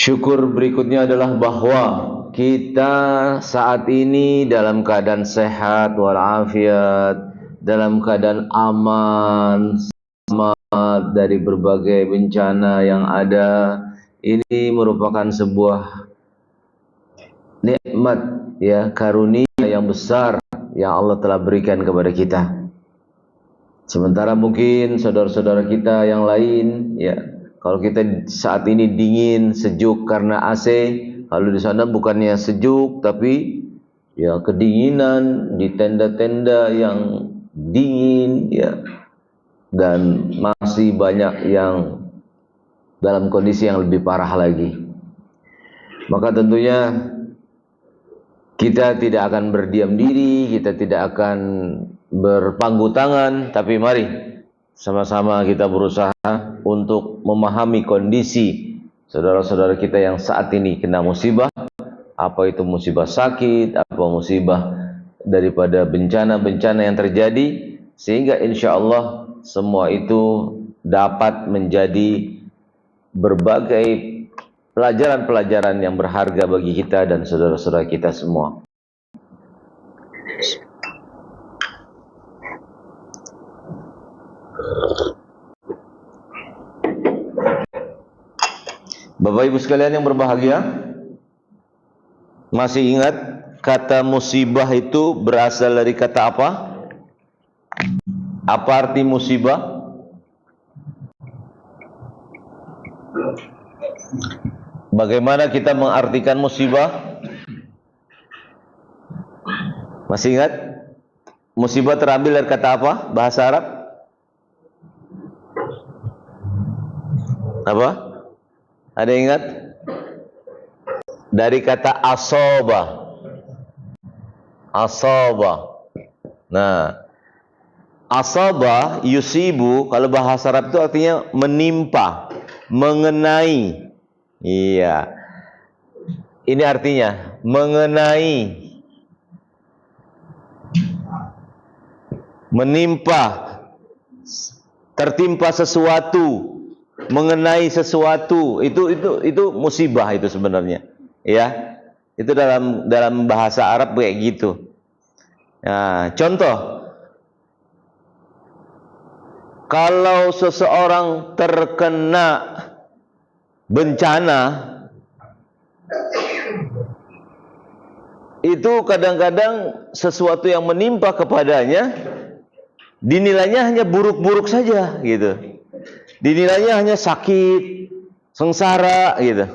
Syukur berikutnya adalah bahwa kita saat ini dalam keadaan sehat walafiat, dalam keadaan aman, selamat dari berbagai bencana yang ada. Ini merupakan sebuah nikmat, ya, karunia yang besar yang Allah telah berikan kepada kita. Sementara mungkin saudara-saudara kita yang lain, ya, kalau kita saat ini dingin, sejuk karena AC, kalau di sana bukannya sejuk tapi ya kedinginan di tenda-tenda yang dingin, ya, dan masih banyak yang dalam kondisi yang lebih parah lagi. Maka tentunya kita tidak akan berdiam diri, kita tidak akan berpangku tangan, tapi mari sama-sama kita berusaha untuk memahami kondisi saudara-saudara kita yang saat ini kena musibah, apa itu musibah sakit, apa musibah daripada bencana-bencana yang terjadi, sehingga insya Allah semua itu dapat menjadi berbagai pelajaran-pelajaran yang berharga bagi kita dan saudara-saudara kita semua. Bapak Ibu sekalian yang berbahagia, masih ingat kata musibah itu berasal dari kata apa? Apa arti musibah? Bagaimana kita mengartikan musibah? Masih ingat? Musibah terambil dari kata apa? Bahasa Arab? Apa? Ada yang ingat? Dari kata asoba. Asoba. Nah, asoba, yusibu, kalau bahasa Arab itu artinya menimpa, mengenai. Iya. Ini artinya mengenai, menimpa, tertimpa sesuatu, mengenai sesuatu. Itu musibah itu sebenarnya. Ya. Itu dalam bahasa Arab kayak gitu. Nah, contoh, kalau seseorang terkena bencana, itu kadang-kadang sesuatu yang menimpa kepadanya dinilainya hanya buruk-buruk saja gitu. Dinilainya hanya sakit, sengsara gitu.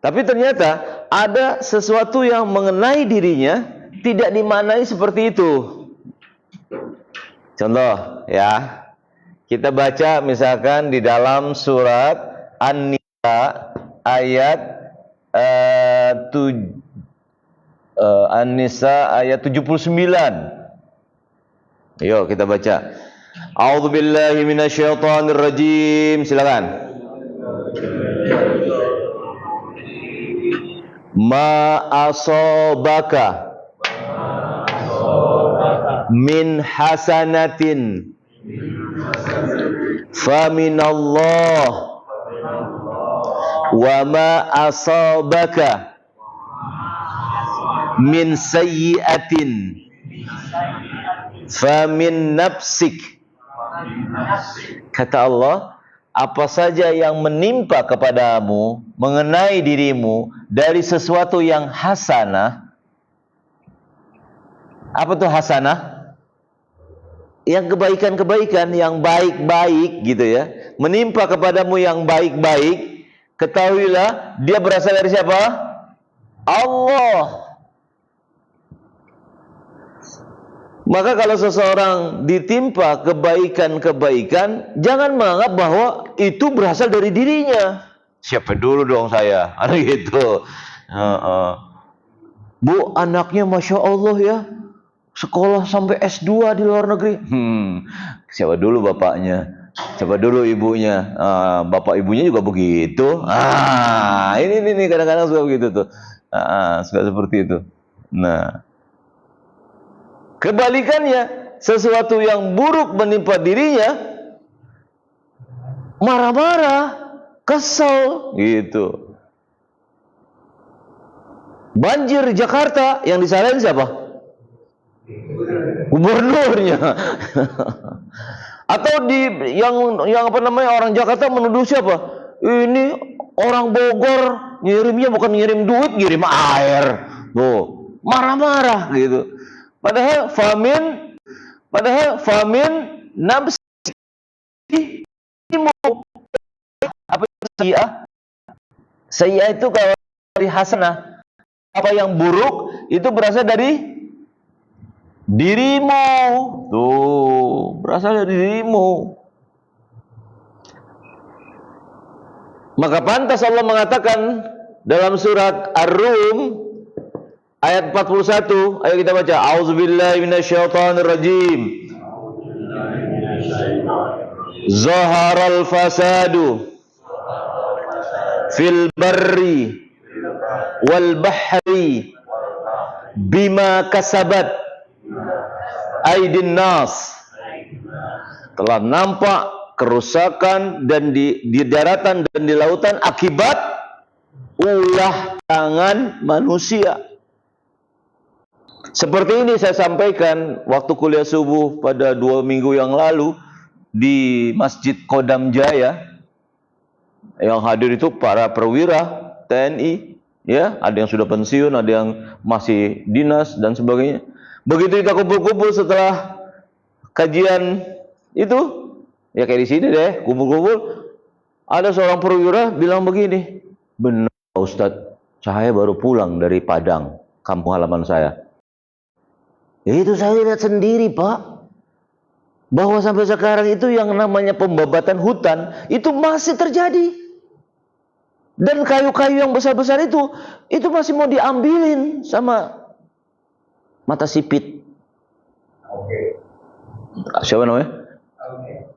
Tapi ternyata ada sesuatu yang mengenai dirinya tidak dimaknai seperti itu. Contoh ya, kita baca misalkan di dalam surat An-Nisa ayat An-Nisa ayat 79. Ayo kita baca. A'udzubillahi minasyaitonir rajim. Silakan. Ma asobaka min hasanatin faminallah wa ma asobaka min sayyi'atin famin nafsik. Kata Allah, apa saja yang menimpa kepadamu mengenai dirimu dari sesuatu yang hasanah. Apa tuh hasanah? Yang kebaikan-kebaikan, yang baik-baik gitu ya, menimpa kepadamu yang baik-baik, ketahuilah dia berasal dari siapa? Allah. Maka kalau seseorang ditimpa kebaikan-kebaikan, jangan menganggap bahwa itu berasal dari dirinya. Siapa dulu dong saya? Ada gitu. Bu, anaknya Masya Allah ya, sekolah sampai S2 di luar negeri. Siapa dulu bapaknya? Siapa dulu ibunya? Bapak ibunya juga begitu. Ini kadang-kadang suka begitu tuh. Suka seperti itu. Nah, kebalikannya, sesuatu yang buruk menimpa dirinya, marah-marah, kesel, gitu. Banjir di Jakarta yang disalahin siapa? Gubernurnya. Atau yang apa namanya, orang Jakarta menuduh siapa? Ini orang Bogor ngirimnya bukan ngirim duit, ngirim air. Tuh, marah-marah gitu. Padahal famin nafsi mau apa sayyi'ah? Sayyi'ah itu kalau dari hasanah, apa yang buruk itu berasal dari dirimu. Tuh, berasal dari dirimu. Maka pantas Allah mengatakan dalam surat Ar-Rum ayat 41, ayo kita baca, A'udzubillahi minasyaitonirrajim. Zaharal fasadu fil barri wal bahri bima kasabat aydin nas. Telah nampak kerusakan dan di daratan dan di lautan akibat ulah tangan manusia. Seperti ini saya sampaikan waktu kuliah subuh pada 2 minggu yang lalu di Masjid Kodam Jaya. Yang hadir itu para perwira TNI, ya, ada yang sudah pensiun, ada yang masih dinas dan sebagainya. Begitu kita kumpul-kumpul setelah kajian itu, ya kayak di sini deh, kumpul-kumpul, ada seorang perwira bilang begini, benar Ustadz, saya baru pulang dari Padang, kampung halaman saya. Itu saya lihat sendiri Pak, bahwa sampai sekarang itu yang namanya pembabatan hutan itu masih terjadi. Dan kayu-kayu yang besar-besar itu masih mau diambilin sama mata sipit. Siapa namanya?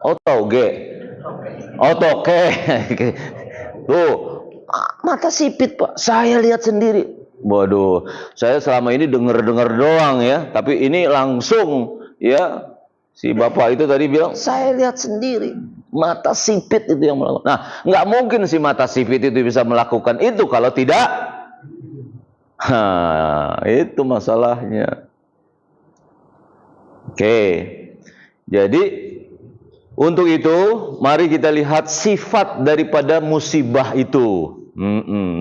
Otoge. Tuh, mata sipit Pak, saya lihat sendiri. Waduh, saya selama ini dengar-dengar doang ya, tapi ini langsung ya, si bapak itu tadi bilang, saya lihat sendiri, mata sipit itu yang melakukan. Nah, nggak mungkin si mata sipit itu bisa melakukan itu kalau tidak. Itu masalahnya. Oke, jadi untuk itu mari kita lihat sifat daripada musibah itu.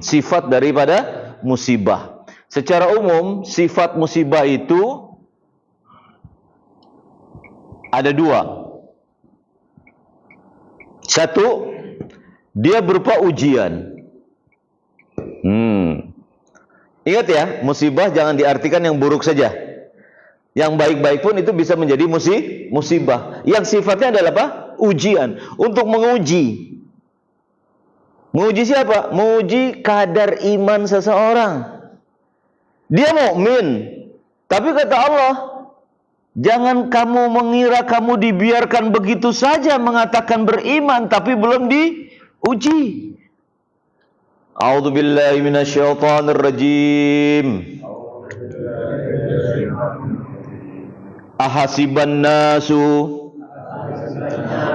Sifat daripada musibah. Secara umum sifat musibah itu ada 2. Satu, dia berupa ujian. Ingat ya, musibah jangan diartikan yang buruk saja. Yang baik-baik pun itu bisa menjadi musibah. Yang sifatnya adalah apa? Ujian. Untuk menguji. Menguji siapa? Menguji kadar iman seseorang. Dia mukmin, tapi kata Allah, jangan kamu mengira kamu dibiarkan begitu saja mengatakan beriman tapi belum diuji. A'udzubillahi minasyaitonirrajim. Ahasiban nasu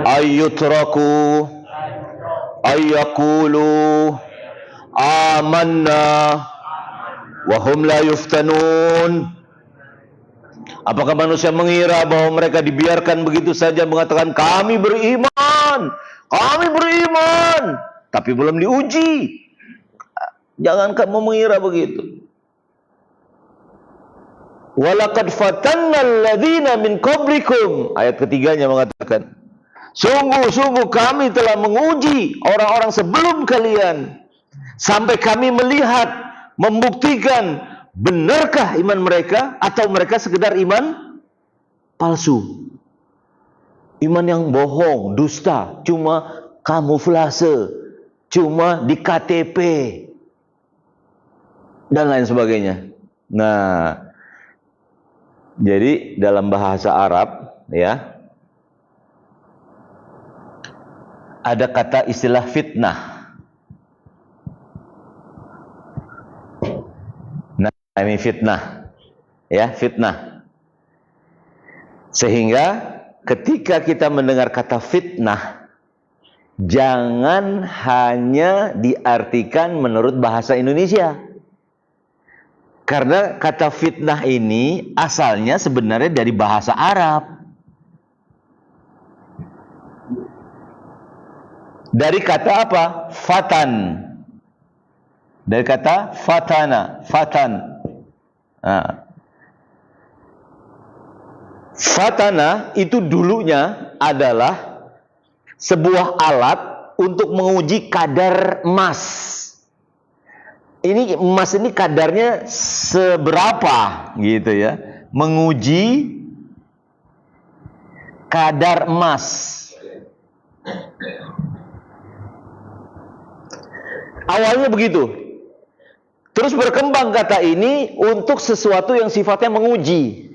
ayyutraku ayyakulu amanna wa hum la yuftanun. Apakah manusia mengira bahwa mereka dibiarkan begitu saja mengatakan kami beriman, tapi belum diuji? Jangan kamu mengira begitu. Walaqad fatannal ladzina min qablikum. Ayat ketiganya mengatakan, sungguh-sungguh kami telah menguji orang-orang sebelum kalian sampai kami melihat, membuktikan benarkah iman mereka atau mereka sekedar iman palsu. Iman yang bohong, dusta, cuma kamuflase, cuma di KTP dan lain sebagainya. Nah, jadi dalam bahasa Arab ya, ada kata istilah fitnah. Nah, ini fitnah. Ya, fitnah. Sehingga ketika kita mendengar kata fitnah, jangan hanya diartikan menurut bahasa Indonesia. Karena kata fitnah ini asalnya sebenarnya dari bahasa Arab. Dari kata apa? Fatan. Dari kata fatana, fatan. Nah. Fatana itu dulunya adalah sebuah alat untuk menguji kadar emas. Ini emas ini kadarnya seberapa gitu ya. Menguji kadar emas. Awalnya begitu. Terus berkembang kata ini untuk sesuatu yang sifatnya menguji.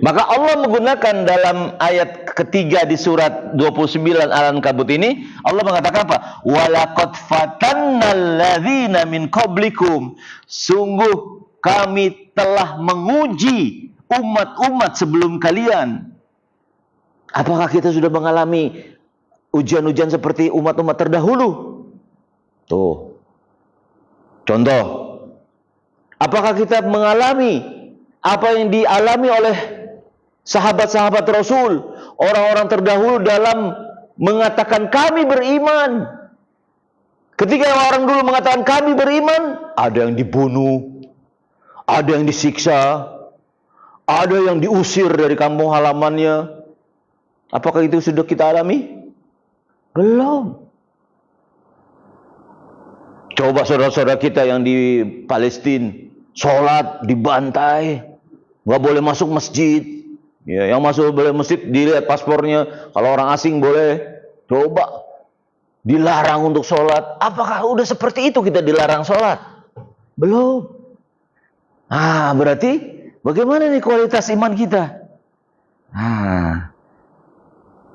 Maka Allah menggunakan dalam ayat ketiga di surat 29 Al-Ankabut ini, Allah mengatakan apa? Walaqad fatannal ladzina min qablikum. Sungguh kami telah menguji umat-umat sebelum kalian. Apakah kita sudah mengalami ujian-ujian seperti umat-umat terdahulu? Tuh. Contoh. Apakah kita mengalami apa yang dialami oleh sahabat-sahabat Rasul, orang-orang terdahulu dalam mengatakan kami beriman? Ketika orang dulu mengatakan kami beriman, ada yang dibunuh, ada yang disiksa, ada yang diusir dari kampung halamannya. Apakah itu sudah kita alami? Belum. Coba saudara-saudara kita yang di Palestina, sholat dibantai, nggak boleh masuk masjid. Ya, yang masuk boleh masjid dilihat paspornya. Kalau orang asing boleh. Coba dilarang untuk sholat. Apakah udah seperti itu kita dilarang sholat? Belum. Berarti bagaimana nih kualitas iman kita?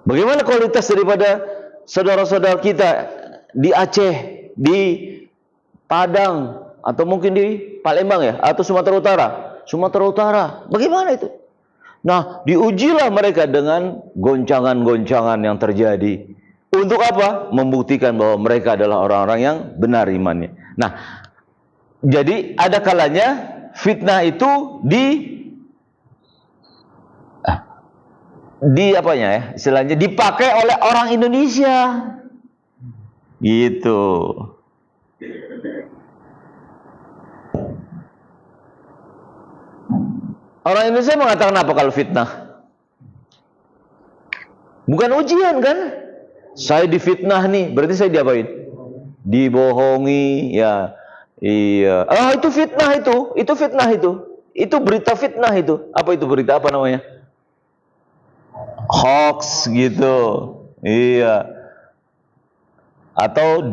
Bagaimana kualitas daripada saudara-saudara kita di Aceh, di Padang, atau mungkin di Palembang ya, atau Sumatera Utara? Sumatera Utara, bagaimana itu? Nah, diujilah mereka dengan goncangan-goncangan yang terjadi. Untuk apa? Membuktikan bahwa mereka adalah orang-orang yang benar imannya. Nah, jadi ada kalanya fitnah itu apanya ya? Istilahnya dipakai oleh orang Indonesia. Gitu. Orang Indonesia mengatakan apa kalau fitnah? Bukan ujian kan? Saya difitnah nih, berarti saya diapain? Dibohongi, ya. Iya. Itu fitnah itu. Itu fitnah itu. Itu berita fitnah itu. Apa itu berita apa namanya? Hoax gitu. Iya. Atau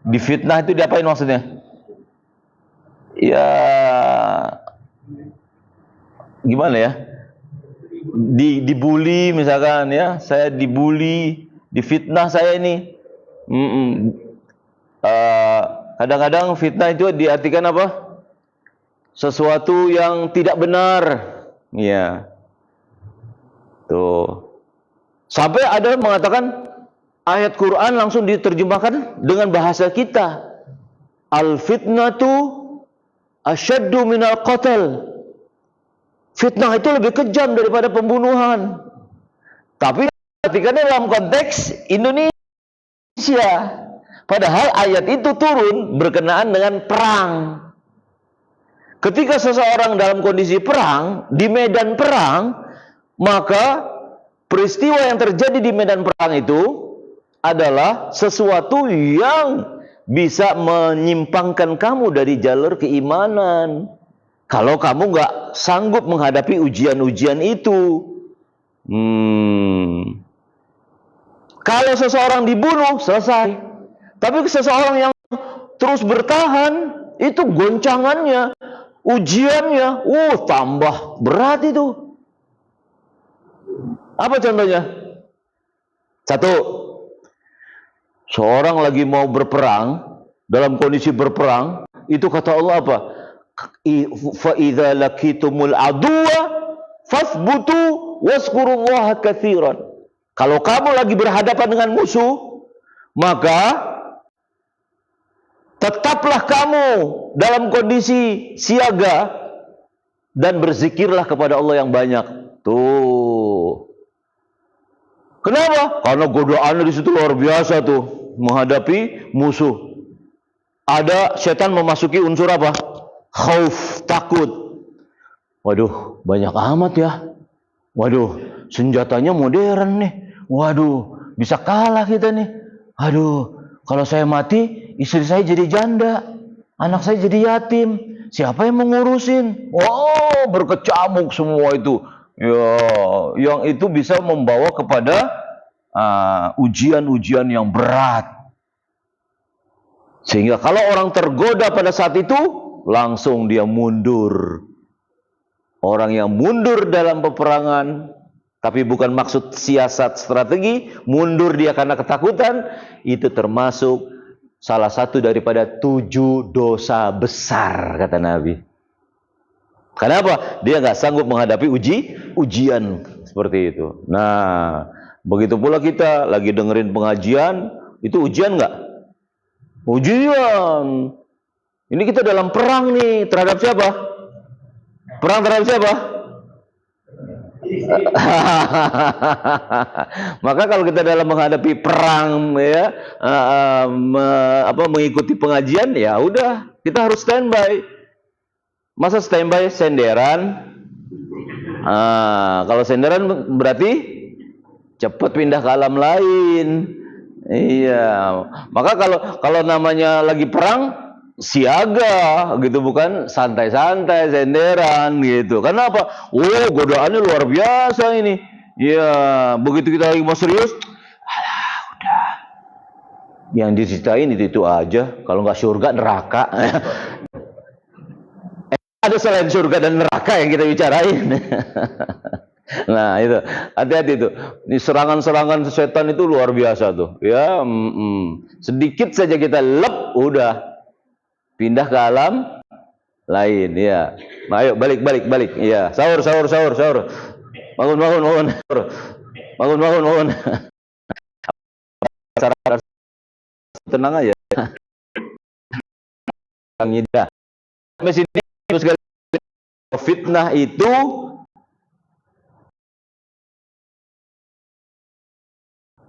difitnah itu diapain maksudnya? Ya, gimana ya? Dibully misalkan ya, saya dibully, difitnah saya ini. Kadang-kadang fitnah itu diartikan apa? Sesuatu yang tidak benar. Ya. Tuh. Sampai ada yang mengatakan ayat Quran langsung diterjemahkan dengan bahasa kita. Al-fitnatu asyaddu minal qatl. Fitnah itu lebih kejam daripada pembunuhan. Tapi ketika dalam konteks Indonesia, padahal ayat itu turun berkenaan dengan perang. Ketika seseorang dalam kondisi perang, di medan perang, maka peristiwa yang terjadi di medan perang itu adalah sesuatu yang bisa menyimpangkan kamu dari jalur keimanan. Kalau kamu nggak sanggup menghadapi ujian-ujian itu. Kalau seseorang dibunuh, selesai. Tapi seseorang yang terus bertahan, itu goncangannya, ujiannya, tambah berat itu. Apa contohnya? Satu, seorang lagi mau berperang, dalam kondisi berperang, itu kata Allah apa? Fa idza laqitumul aduwa fasbutu wazkurullaha katsiran. Kalau kamu lagi berhadapan dengan musuh, maka Tetaplah kamu dalam kondisi siaga dan berzikirlah kepada Allah yang banyak. Tuh. Kenapa? Karena godaannya di situ luar biasa tuh menghadapi musuh. Ada setan memasuki unsur apa? Khauf, takut. Waduh, banyak amat ya. Waduh, senjatanya modern nih. Waduh, bisa kalah kita nih. Aduh, kalau saya mati, istri saya jadi janda, anak saya jadi yatim. Siapa yang mengurusin? Oh, berkecamuk semua itu. Ya, yang itu bisa membawa kepada ujian-ujian yang berat. Sehingga kalau orang tergoda pada saat itu, langsung dia mundur. Orang yang mundur dalam peperangan, tapi bukan maksud siasat strategi, mundur dia karena ketakutan, itu termasuk salah satu daripada 7 dosa besar, kata Nabi. Kenapa? Dia nggak sanggup menghadapi ujian seperti itu. Nah, begitu pula kita lagi dengerin pengajian, itu ujian nggak? Ujian. Ini kita dalam perang nih, terhadap siapa? Perang terhadap siapa? Maka kalau kita dalam menghadapi perang ya, mengikuti pengajian, ya udah, kita harus standby. Masa standby senderan? Kalau senderan berarti cepat pindah ke alam lain. Iya. Maka kalau namanya lagi perang, siaga gitu, bukan santai-santai senderan gitu. Karena apa? Oh, godaannya luar biasa ini. Ya, begitu kita lagi mau serius, alah, udah. Yang diceritain itu aja. Kalau nggak surga, neraka. Ada selain surga dan neraka yang kita bicarain. Nah, itu hati-hati tuh. Ini serangan-serangan setan itu luar biasa tuh. Ya, sedikit saja kita lep, udah pindah ke alam lain, ya. Ayo balik. Ya, sahur. Bangun. Bangun. Tenang aja. Ngidah. Mesin fitnah itu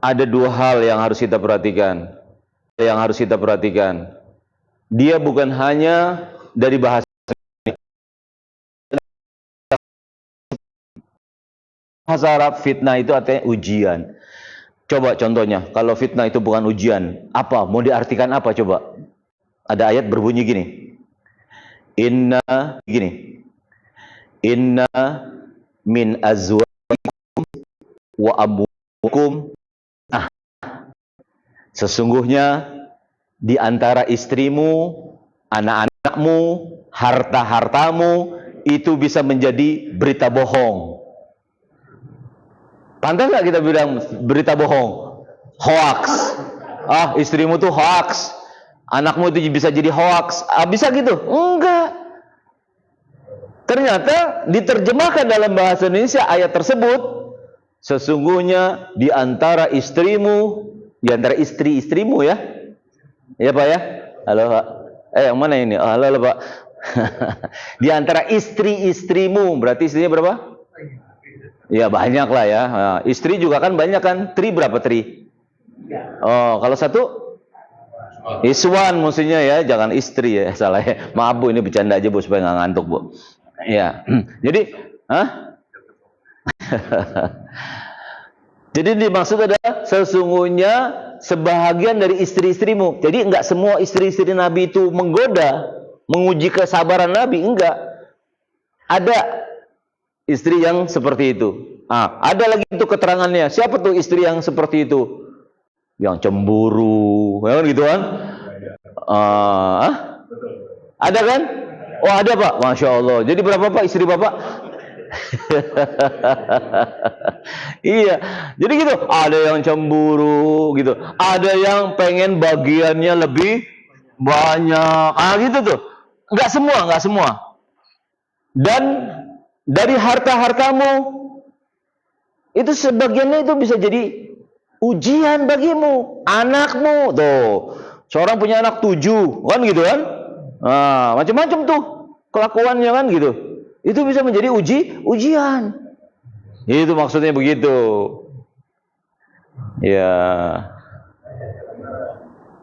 ada 2 hal yang harus kita perhatikan. Dia bukan hanya dari bahasa Arab. Fitnah itu artinya ujian. Coba contohnya, kalau fitnah itu bukan ujian, apa? Mau diartikan apa coba? Ada ayat berbunyi gini. Inna min azwajikum wa amwalikum. Sesungguhnya di antara istrimu, anak-anakmu, harta-hartamu itu bisa menjadi berita bohong. Pantas nggak kita bilang berita bohong? Hoax. Istrimu tuh hoax. Anakmu itu bisa jadi hoax. Bisa gitu? Enggak. Ternyata diterjemahkan dalam bahasa Indonesia ayat tersebut. Sesungguhnya di antara istrimu, di antara istri-istrimu ya. Ya Pak ya? Halo Pak. Yang mana ini? Halo Pak. Di antara istri-istrimu, berarti istrinya berapa? Ya banyak lah ya. Istri juga kan banyak kan? Tri berapa tri? Oh, kalau satu? Iswan maksudnya ya, jangan istri ya, salah ya. Maaf Bu, ini bercanda aja Bu supaya nggak ngantuk Bu. Ya, jadi, jadi dimaksud adalah sesungguhnya sebahagian dari istri-istrimu. Jadi enggak semua istri-istri Nabi itu menggoda, menguji kesabaran Nabi, enggak. Ada istri yang seperti itu. Ada lagi itu keterangannya. Siapa tuh istri yang seperti itu? Yang cemburu, ya kan gitu kan? Ada kan? Oh ada Pak, Masya Allah. Jadi berapa Pak istri Bapak? Iya, jadi gitu. Ada yang cemburu, gitu. Ada yang pengen bagiannya lebih banyak. Gitu tuh. Enggak semua. Dan dari harta-hartamu itu sebagiannya itu bisa jadi ujian bagimu, anakmu tuh. Seorang punya anak 7, kan gitu kan? Nah, macam-macam tuh kelakuannya kan gitu. Itu bisa menjadi ujian. Itu maksudnya begitu. Ya.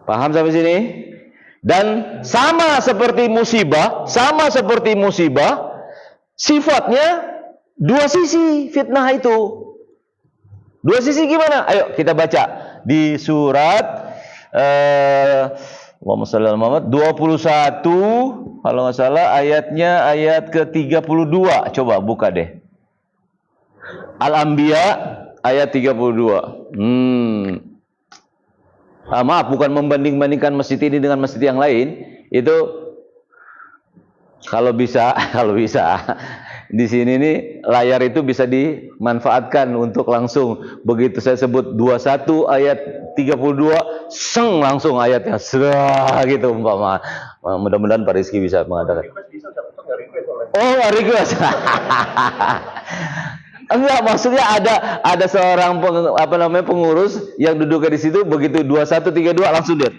Paham sampai sini? Dan sama seperti musibah, sifatnya dua sisi fitnah itu. Dua sisi gimana? Ayo kita baca di surat Allahumma shalli ala Muhammad 21 kalau nggak salah ayatnya ayat ke-32. Coba buka deh. Al-Anbiya ayat 32. Maaf, bukan membanding-bandingkan masjid ini dengan masjid yang lain. Itu kalau bisa di sini nih layar itu bisa dimanfaatkan untuk langsung begitu saya sebut 21 ayat 32 langsung ayatnya serah gitu umpama. Mudah-mudahan Pak Rizky bisa mengatakan. Oh, request. Enggak, maksudnya ada seorang pengurus yang duduk di situ begitu 2132 langsung dia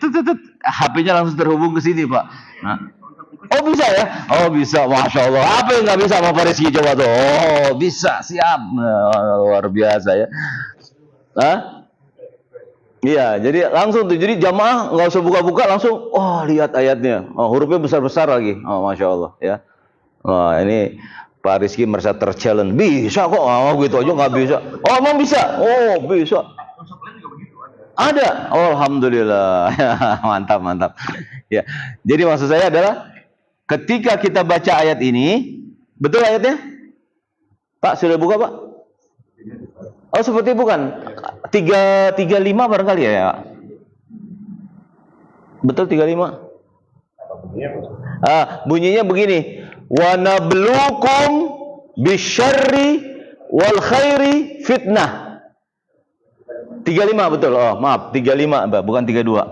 HP-nya langsung terhubung ke sini, Pak. Nah. Oh bisa ya? Oh bisa, Masya Allah. Apa yang nggak bisa sama Pak Rizky coba tuh? Oh bisa, siap. Luar biasa ya. Hah? Iya, jadi langsung tuh. Jadi jamaah nggak usah buka-buka, langsung. Oh lihat ayatnya. Oh hurufnya besar-besar lagi. Oh Masya Allah ya. Wah ini Pak Rizky merasa terchallenge. Bisa kok, gitu aja nggak bisa. Oh emang bisa? Oh bisa. Ada. Oh, alhamdulillah. Mantap. Ya. Jadi maksud saya adalah ketika kita baca ayat ini, betul ayatnya? Pak sudah buka Pak? Oh seperti bukan. 335 barangkali ya. Betul 35. Bunyinya begini. Wa nabluukum bisyarri wal khairi fitnah. 35 betul. Oh, maaf, 35 bukan 32.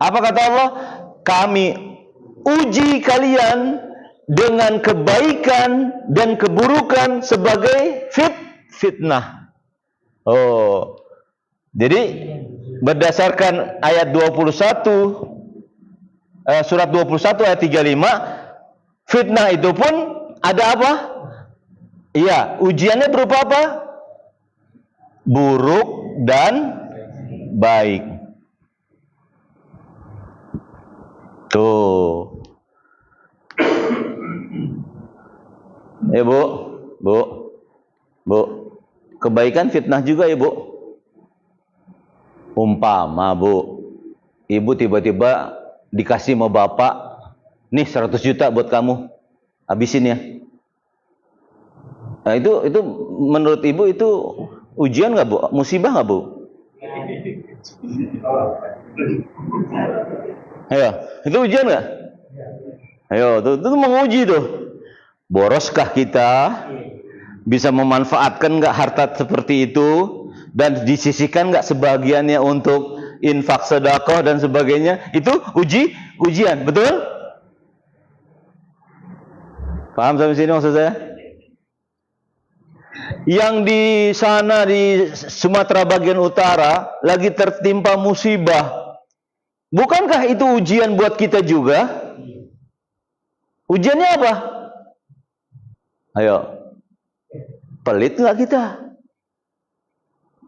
Apa kata Allah? Kami uji kalian dengan kebaikan dan keburukan sebagai fitnah. Oh. Jadi berdasarkan ayat 21 surat 21 ayat 35, fitnah itu pun ada apa? Iya, ujiannya berupa apa? Buruk dan baik. Tuh. Ya Bu. Kebaikan fitnah juga ya Bu. Umpama Bu, Ibu tiba-tiba dikasih sama bapak, nih 100 juta buat kamu, habisin ya. Nah itu menurut Ibu itu ujian nggak Bu? Musibah nggak Bu? Ayo, itu ujian nggak? Ayo, itu menguji tuh. Boroskah kita? Bisa memanfaatkan nggak harta seperti itu? Dan disisihkan nggak sebagiannya untuk infak sedekah dan sebagainya? Itu ujian, betul? Paham sampai sini maksud saya? Yang di sana di Sumatera bagian utara lagi tertimpa musibah. Bukankah itu ujian buat kita juga? Ujiannya apa? Ayo. Pelit nggak kita?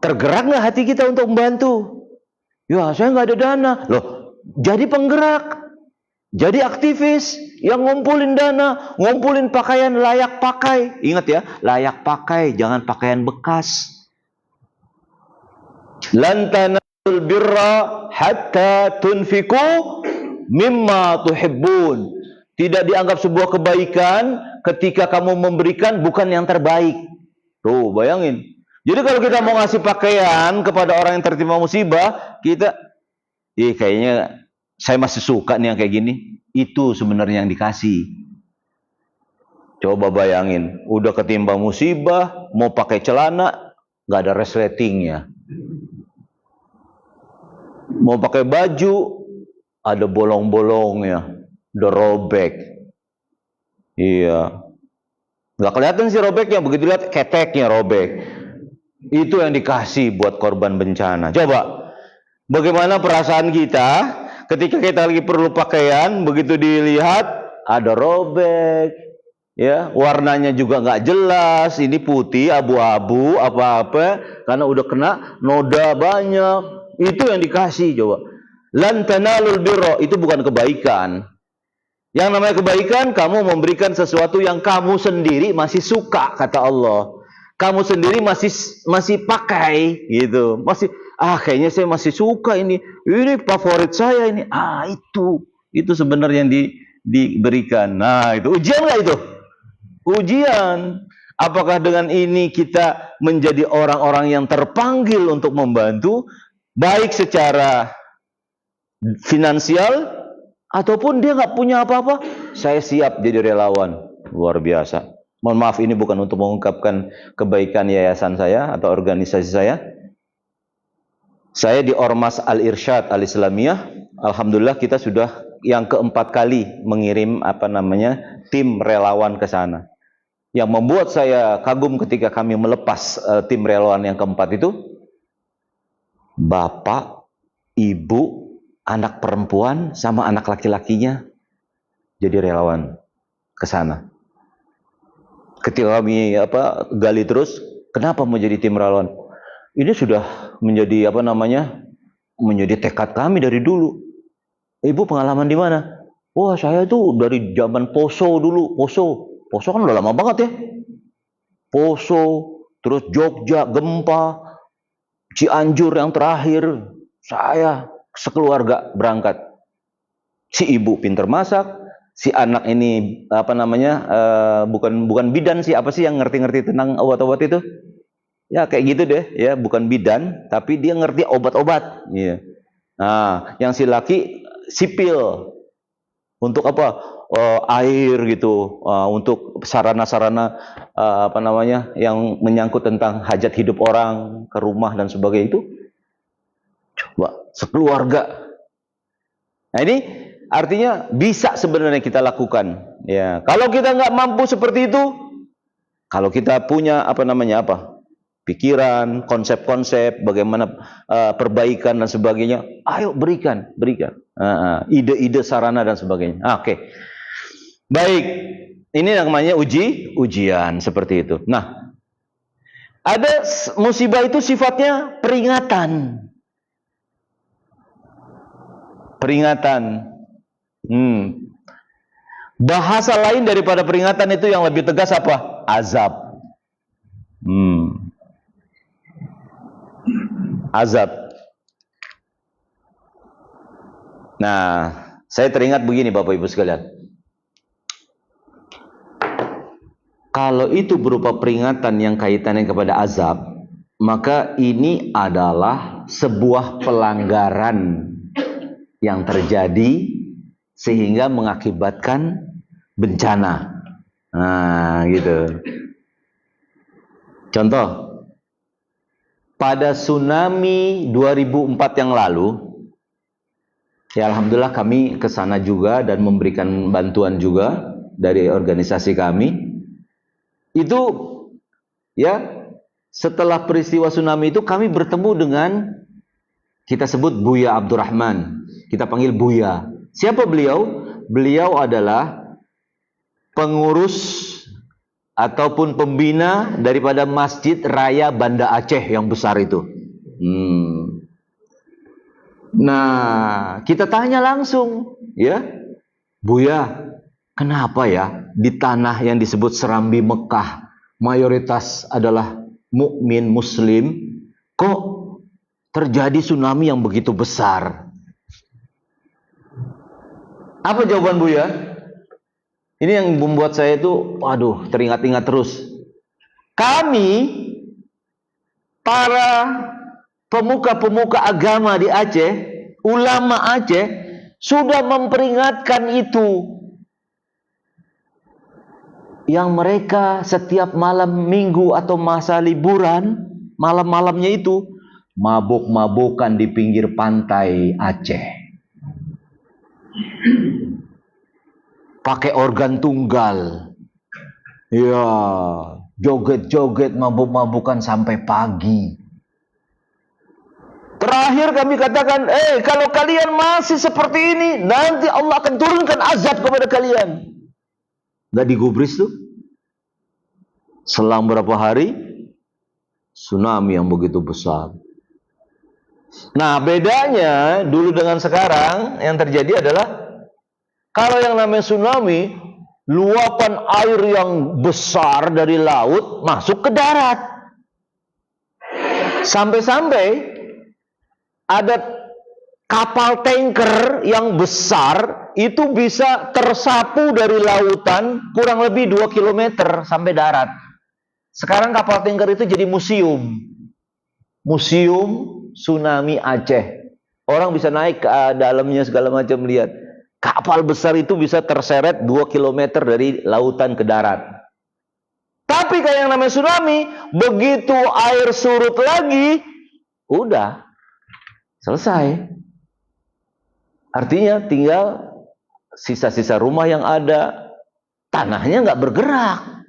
Tergerak nggak hati kita untuk membantu? Ya saya nggak ada dana. Loh, jadi penggerak. Jadi aktivis yang ngumpulin dana, ngumpulin pakaian layak pakai. Ingat ya, layak pakai, jangan pakaian bekas. Lan tanalul birra hatta tunfiqu mimma tuhibbun. Tidak dianggap sebuah kebaikan ketika kamu memberikan bukan yang terbaik. Tuh, bayangin. Jadi kalau kita mau ngasih pakaian kepada orang yang tertimpa musibah, kita kayaknya saya masih suka nih yang kayak gini. Itu sebenarnya yang dikasih. Coba bayangin, udah ketimpa musibah, mau pakai celana, nggak ada resletingnya. Mau pakai baju, ada bolong-bolongnya, udah robek. Iya. Nggak kelihatan sih robeknya, begitu lihat keteknya robek. Itu yang dikasih buat korban bencana. Coba. Bagaimana perasaan kita ketika kita lagi perlu pakaian, begitu dilihat ada robek, ya, warnanya juga nggak jelas, ini putih, abu-abu, apa-apa, karena udah kena noda banyak. Itu yang dikasih, coba. Lan tanalul birra, itu bukan kebaikan. Yang namanya kebaikan, kamu memberikan sesuatu yang kamu sendiri masih suka, kata Allah. Kamu sendiri masih pakai, gitu. Kayaknya saya masih suka ini favorit saya ini. Itu sebenarnya yang diberikan. Nah, itu ujian nggak itu? Ujian. Apakah dengan ini kita menjadi orang-orang yang terpanggil untuk membantu, baik secara finansial ataupun dia nggak punya apa-apa, saya siap jadi relawan. Luar biasa. Mohon maaf, ini bukan untuk mengungkapkan kebaikan yayasan saya atau organisasi saya. Saya di Ormas Al-Irsyad Al-Islamiyah, alhamdulillah kita sudah yang keempat kali mengirim tim relawan ke sana. Yang membuat saya kagum ketika kami melepas tim relawan yang keempat itu, bapak, ibu, anak perempuan sama anak laki-lakinya jadi relawan ke sana. Ketika kami gali terus, kenapa mau jadi tim relawan? Ini sudah menjadi menjadi tekad kami dari dulu. Ibu pengalaman di mana? Wah, saya tuh dari zaman Poso dulu. Poso kan udah lama banget ya. Poso, terus Jogja, gempa, Cianjur yang terakhir, saya sekeluarga berangkat. Si ibu pinter masak, si anak ini bukan bidan sih, apa sih yang ngerti-ngerti tentang obat-obat itu? Ya kayak gitu deh, ya bukan bidan, tapi dia ngerti obat-obat. Iya. Nah, yang si laki sipil untuk air gitu, untuk sarana-sarana yang menyangkut tentang hajat hidup orang ke rumah dan sebagainya itu. Coba sekeluarga. Nah, ini artinya bisa sebenarnya kita lakukan. Ya, kalau kita nggak mampu seperti itu, kalau kita punya pikiran, konsep-konsep, bagaimana perbaikan dan sebagainya, ayo berikan ide-ide, sarana dan sebagainya. Oke. Baik, ini namanya ujian seperti itu. Nah, ada musibah itu sifatnya peringatan. Bahasa lain daripada peringatan itu yang lebih tegas apa? Azab. Azab. Nah, saya teringat begini Bapak Ibu sekalian. Kalau itu berupa peringatan yang kaitannya kepada azab, maka ini adalah sebuah pelanggaran yang terjadi sehingga mengakibatkan bencana. Nah, gitu. Contoh, pada tsunami 2004 yang lalu, ya alhamdulillah kami ke sana juga dan memberikan bantuan juga dari organisasi kami. Itu ya, setelah peristiwa tsunami itu kami bertemu dengan, kita sebut Buya Abdurrahman. Kita panggil Buya. Siapa beliau? Beliau adalah pengurus ataupun pembina daripada Masjid Raya Banda Aceh yang besar itu. Nah, kita tanya langsung, ya, Buya, kenapa ya di tanah yang disebut Serambi Mekah mayoritas adalah mukmin muslim, kok terjadi tsunami yang begitu besar? Apa jawaban Buya? Ini yang membuat saya itu, teringat-ingat terus. Kami, para pemuka-pemuka agama di Aceh, ulama Aceh, sudah memperingatkan itu. Yang mereka setiap malam minggu atau masa liburan, malam-malamnya itu, mabuk-mabukan di pinggir pantai Aceh. Pakai organ tunggal, ya, joget-joget, mabuk-mabukan sampai pagi. Terakhir kami katakan, kalau kalian masih seperti ini, nanti Allah akan turunkan azab kepada kalian. Gak digubris tuh. Selang berapa hari, tsunami yang begitu besar. Nah, bedanya dulu dengan sekarang yang terjadi adalah, kalau yang namanya tsunami, luapan air yang besar dari laut masuk ke darat. Sampai-sampai ada kapal tanker yang besar itu bisa tersapu dari lautan kurang lebih 2 km sampai darat. Sekarang kapal tanker itu jadi museum. Museum Tsunami Aceh. Orang bisa naik ke dalamnya segala macam, lihat. Kapal besar itu bisa terseret 2 km dari lautan ke darat. Tapi kayak yang namanya tsunami, begitu air surut lagi, udah selesai. Artinya tinggal sisa-sisa rumah yang ada, tanahnya nggak bergerak.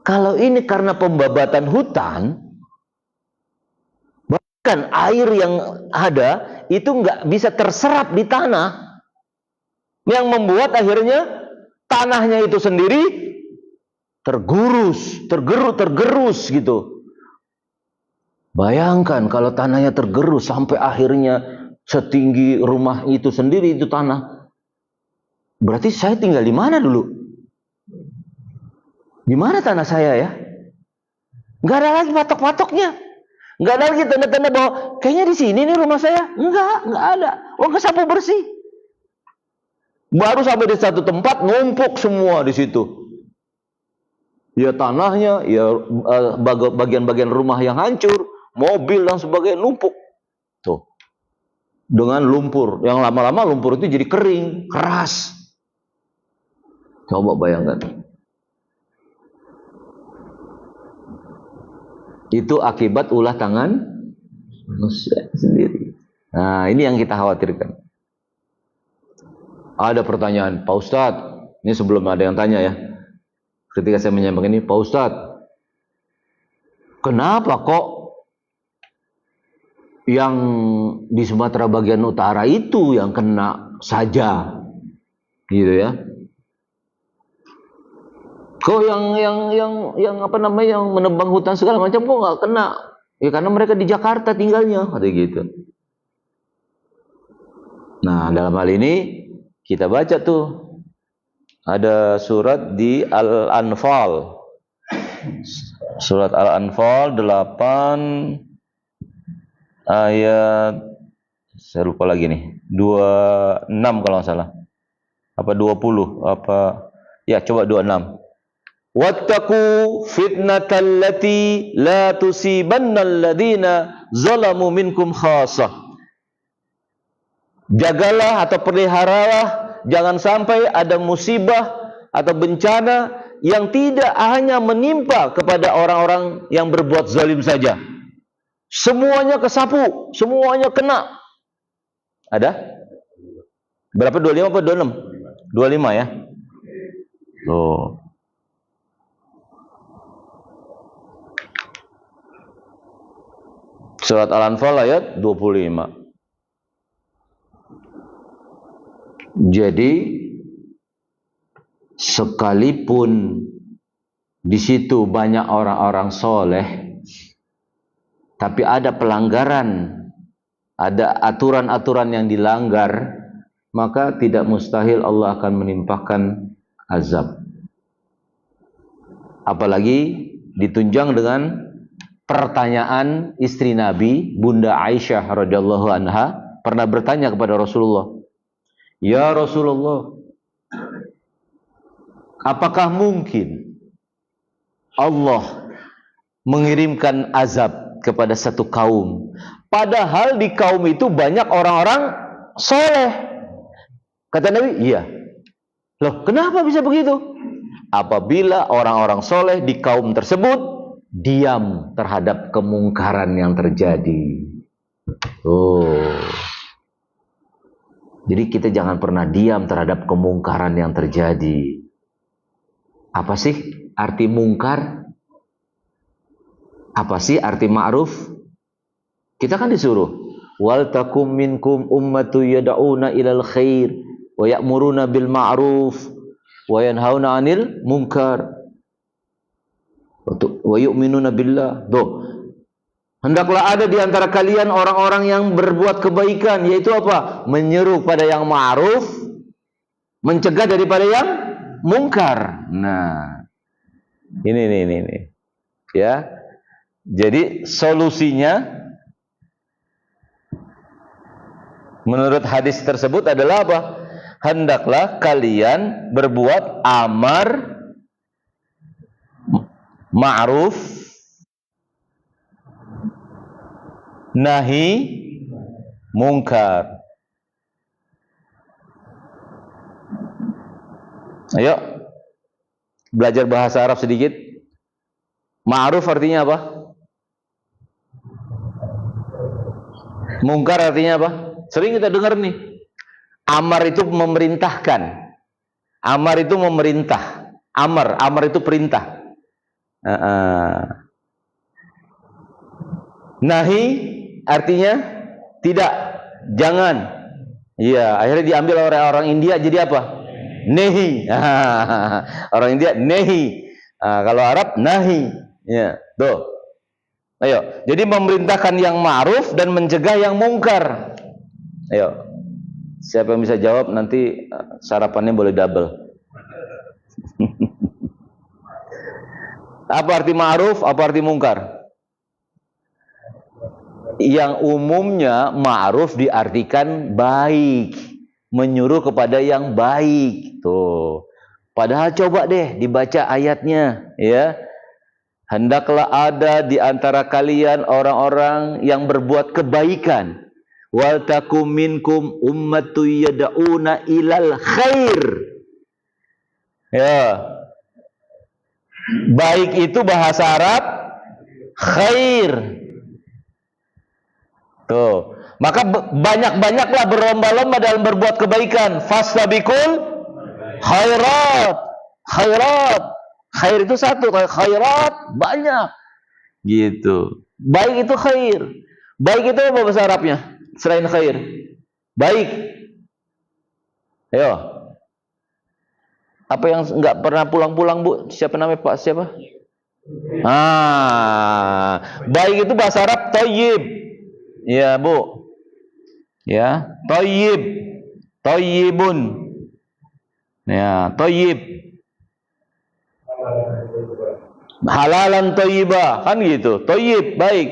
Kalau ini karena pembabatan hutan, bahkan air yang ada itu nggak bisa terserap di tanah, yang membuat akhirnya tanahnya itu sendiri tergerus gitu. Bayangkan kalau tanahnya tergerus sampai akhirnya setinggi rumah itu sendiri, itu tanah. Berarti saya tinggal di mana dulu? Di mana tanah saya ya? Nggak ada lagi patok-patoknya. Nggak ada lagi tanda-tanda bahwa kayaknya di sini nih rumah saya. Nggak ada. Oh, kesapu bersih. Baru sampai di satu tempat numpuk semua di situ. Ya tanahnya, ya bagian-bagian rumah yang hancur, mobil dan sebagainya numpuk. Tuh. Dengan lumpur, yang lama-lama lumpur itu jadi kering, keras. Coba bayangkan. Itu akibat ulah tangan manusia sendiri. Nah, ini yang kita khawatirkan. Ada pertanyaan, Pak Ustadz, ini sebelum ada yang tanya ya. Ketika saya menyampaikan ini, Pak Ustadz, kenapa kok yang di Sumatera bagian utara itu yang kena saja, gitu ya? Kok yang apa namanya, yang menebang hutan segala macam kok nggak kena? Ya karena mereka di Jakarta tinggalnya, katanya gitu. Nah, dalam hal ini kita baca tuh. Ada surat di Al-Anfal. Surat Al-Anfal 8 ayat, saya lupa lagi nih, 26 kalau nggak salah. Apa 20? Apa? Ya, coba 26. Wattaqu fitnatal lati la tusibannal ladzina zalamu minkum khassah. Jagalah atau peliharalah, jangan sampai ada musibah atau bencana yang tidak hanya menimpa kepada orang-orang yang berbuat zalim saja. Semuanya kesapu, semuanya kena. Ada? Berapa? 25 apa 26? 25 ya? Tuh. Surat Al-Anfal ayat 25. Jadi sekalipun di situ banyak orang-orang soleh, tapi ada pelanggaran, ada aturan-aturan yang dilanggar, maka tidak mustahil Allah akan menimpakan azab. Apalagi ditunjang dengan pertanyaan istri Nabi, Bunda Aisyah radhiyallahu anha pernah bertanya kepada Rasulullah, "Ya Rasulullah, apakah mungkin Allah mengirimkan azab kepada satu kaum, padahal di kaum itu banyak orang-orang soleh?" Kata Nabi, iya. Loh, kenapa bisa begitu? Apabila orang-orang soleh di kaum tersebut diam terhadap kemungkaran yang terjadi. Jadi kita jangan pernah diam terhadap kemungkaran yang terjadi. Apa sih arti mungkar? Apa sih arti ma'ruf? Kita kan disuruh, wal takum minkum ummatu yad'una ilal khair wa ya'muruna bil ma'ruf wa yanhauna 'anil munkar wa yu'minuna billah. Hendaklah ada di antara kalian orang-orang yang berbuat kebaikan, yaitu apa? Menyeru pada yang ma'ruf, mencegah daripada yang mungkar. Nah, ini. Ya. Jadi solusinya menurut hadis tersebut adalah apa? Hendaklah kalian berbuat amar ma'ruf, nahi mungkar. Ayo belajar bahasa Arab sedikit. Ma'ruf artinya apa? Mungkar artinya apa? Sering kita dengar nih. Amar itu memerintahkan. Amar itu memerintah. Amar itu perintah. Nahi artinya tidak, jangan. Iya, akhirnya diambil oleh orang India jadi apa? Nehi. Orang India nehi. Kalau Arab nahi. Ya, tuh. Ayo, jadi memerintahkan yang ma'ruf dan mencegah yang mungkar. Ayo. Siapa yang bisa jawab nanti sarapannya boleh double. Apa arti ma'ruf? Apa arti mungkar? Yang umumnya ma'ruf diartikan baik, menyuruh kepada yang baik. Tuh. Padahal coba deh dibaca ayatnya, ya. Hendaklah ada di antara kalian orang-orang yang berbuat kebaikan. Wal takum minkum ummatu yad'una ilal khair. Ya. Baik itu bahasa Arab khair. Tuh. Maka banyak-banyaklah berlomba-lomba dalam berbuat kebaikan. Fastabiqul khairat. Khairat. Khair itu satu, khairat banyak. Gitu. Baik itu khair. Baik itu apa bahasa Arabnya? Selain khair. Baik. Ayo. Apa yang enggak pernah pulang-pulang, Bu? Siapa namanya, Pak? Siapa? Baik itu bahasa Arab thayyib. Ya, Bu. Ya, thayyib. Thayyibun. Ya, thayyib. Halalan thayyibah, kan gitu. Thayyib, baik.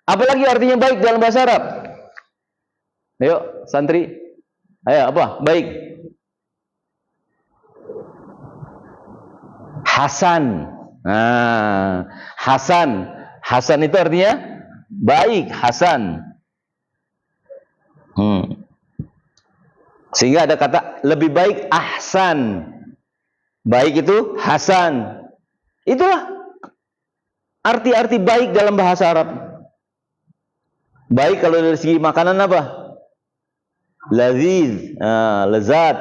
Apalagi artinya baik dalam bahasa Arab? Ayo, santri. Ayo, apa? Baik. Hasan. Hasan. Hasan itu artinya baik, hasan. Sehingga ada kata lebih baik ahsan. Baik itu hasan. Itulah arti-arti baik dalam bahasa Arab. Baik kalau dari segi makanan apa? Laziz, lezat,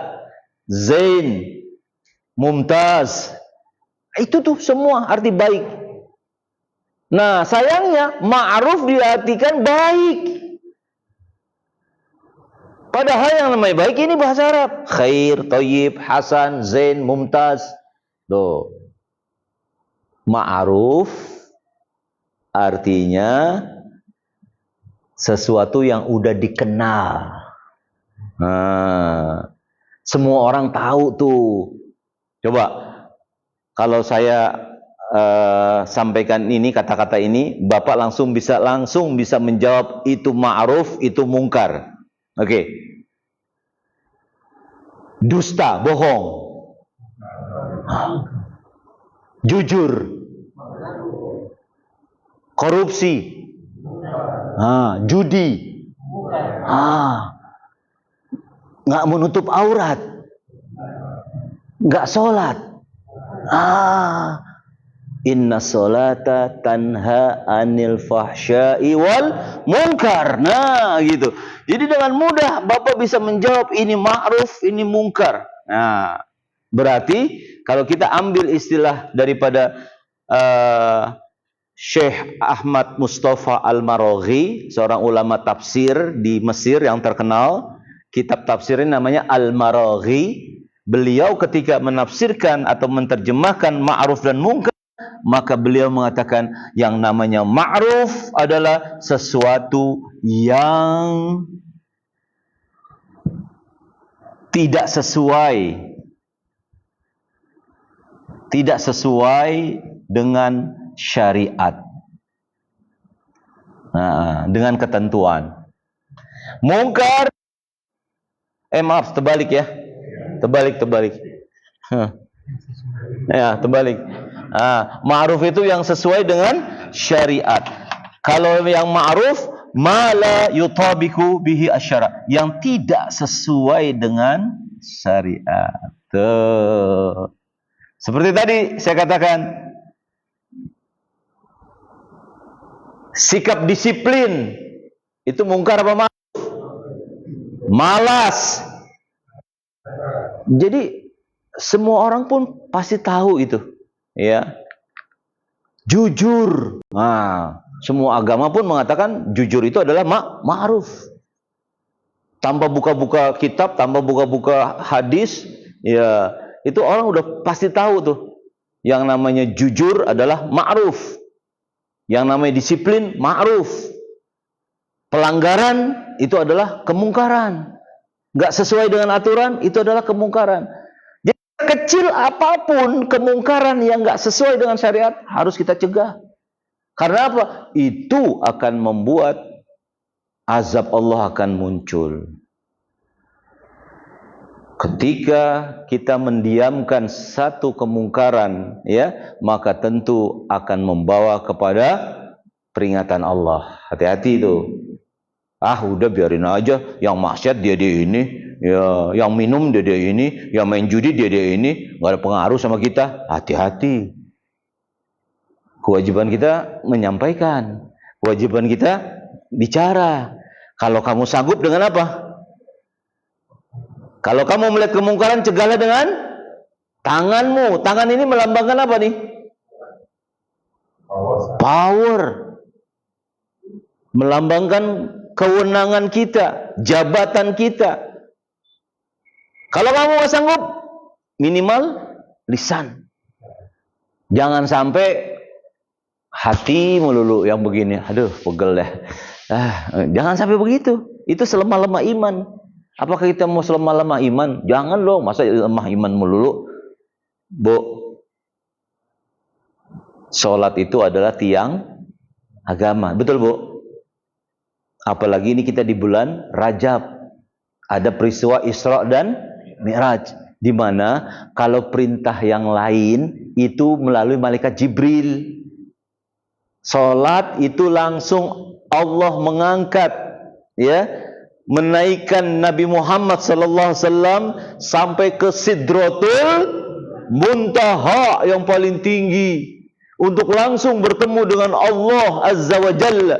zain, mumtaz. Itu tuh semua arti baik. Nah, sayangnya ma'ruf diartikan baik. Padahal yang namanya baik ini bahasa Arab. Khair, thayyib, hasan, zain, mumtaz. Tuh. Ma'ruf artinya sesuatu yang udah dikenal. Semua orang tahu tuh. Coba kalau saya sampaikan ini, kata-kata ini, Bapak langsung bisa menjawab itu ma'ruf, itu mungkar. Oke. Dusta, bohong. Jujur. Korupsi. Judi. Nggak menutup aurat. Nggak sholat. Inna sholata tanha anil fahsya'i wal munkar. Nah, gitu. Jadi dengan mudah Bapak bisa menjawab ini ma'ruf, ini mungkar. Nah, berarti kalau kita ambil istilah daripada Syekh Ahmad Mustafa Al-Maraghi, seorang ulama tafsir di Mesir yang terkenal. Kitab tafsirnya namanya Al-Maraghi. Beliau ketika menafsirkan atau menerjemahkan ma'ruf dan munkar, maka beliau mengatakan yang namanya ma'ruf adalah sesuatu yang tidak sesuai dengan syariat. Nah, dengan ketentuan. Mungkar, maaf, terbalik ya. Terbalik. Ya, terbalik. Ma'ruf itu yang sesuai dengan syariat. Kalau yang ma'ruf, ma la yutabiku bihi asyara, yang tidak sesuai dengan syariat. Tuh. Seperti tadi saya katakan, sikap disiplin itu mungkar apa ma'ruf? Malas. Jadi semua orang pun pasti tahu itu, ya. Jujur. Semua agama pun mengatakan jujur itu adalah ma'ruf. Tanpa buka-buka kitab, tanpa buka-buka hadis, ya, itu orang udah pasti tahu tuh. Yang namanya jujur adalah ma'ruf. Yang namanya disiplin ma'ruf. Pelanggaran itu adalah kemungkaran. Nggak sesuai dengan aturan itu adalah kemungkaran. Jadi kecil apapun kemungkaran yang nggak sesuai dengan syariat harus kita cegah. Karena apa? Itu akan membuat azab Allah akan muncul. Ketika kita mendiamkan satu kemungkaran, ya, maka tentu akan membawa kepada peringatan Allah. Hati-hati itu. Udah biarin aja, yang maksiat dia ini, ya, yang minum dia ini, yang main judi dia ini, nggak ada pengaruh sama kita. Hati-hati. Kewajiban kita menyampaikan, kewajiban kita bicara. Kalau kamu sanggup dengan apa? Kalau kamu melihat kemungkaran, cegahlah dengan tanganmu. Tangan ini melambangkan apa nih? Power. Melambangkan kewenangan kita, jabatan kita. Kalau kamu nggak sanggup, minimal lisan. Jangan sampai hati melulu yang begini. Aduh, pegel deh. Jangan sampai begitu. Itu selemah-lemah iman. Apakah kita mau selemah-lemah iman? Jangan dong, masa lemah iman melulu. Bu, sholat itu adalah tiang agama. Betul, Bu? Apalagi ini kita di bulan Rajab. Ada peristiwa Isra dan Mi'raj, di mana kalau perintah yang lain itu melalui malaikat Jibril. Sholat itu langsung Allah mengangkat, ya, menaikkan Nabi Muhammad SAW sampai ke Sidratul Muntaha yang paling tinggi untuk langsung bertemu dengan Allah Azza wa Jalla,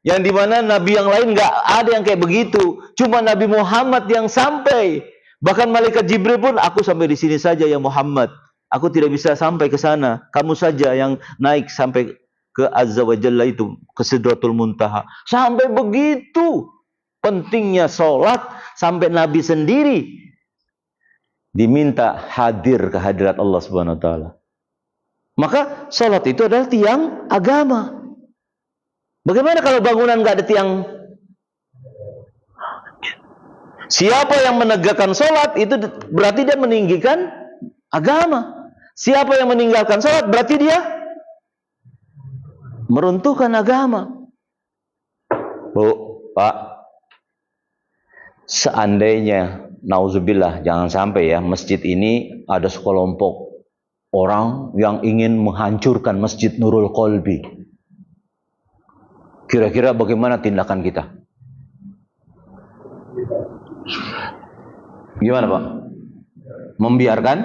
yang dimana Nabi yang lain nggak ada yang kayak begitu, cuma Nabi Muhammad yang sampai. Bahkan malaikat Jibril pun, aku sampai di sini saja ya Muhammad, aku tidak bisa sampai ke sana, kamu saja yang naik sampai ke Azza wa Jalla itu, ke Sidratul Muntaha. Sampai begitu pentingnya sholat, sampai Nabi sendiri diminta hadir ke hadirat Allah Subhanahu wa taala. Maka sholat itu adalah tiang agama. Bagaimana kalau bangunan nggak ada tiang? Siapa yang menegakkan sholat itu berarti dia meninggikan agama. Siapa yang meninggalkan sholat berarti dia meruntuhkan agama. Bu, Pak, seandainya, nauzubillah, jangan sampai ya, masjid ini ada sekelompok orang yang ingin menghancurkan Masjid Nurul Qalbi. Kira-kira bagaimana tindakan kita? Gimana, Pak? Membiarkan?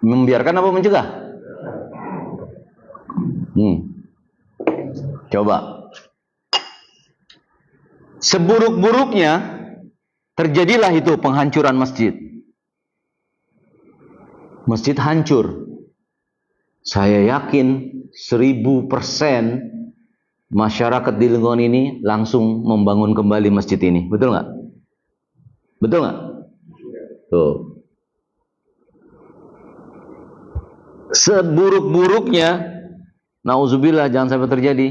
Membiarkan apa mencegah? Coba. Seburuk-buruknya terjadilah itu penghancuran masjid. Masjid hancur. Saya yakin 1000% masyarakat di lingkungan ini langsung membangun kembali masjid ini. Betul nggak? Betul nggak? Tuh. Seburuk-buruknya, nauzubillah, jangan sampai terjadi,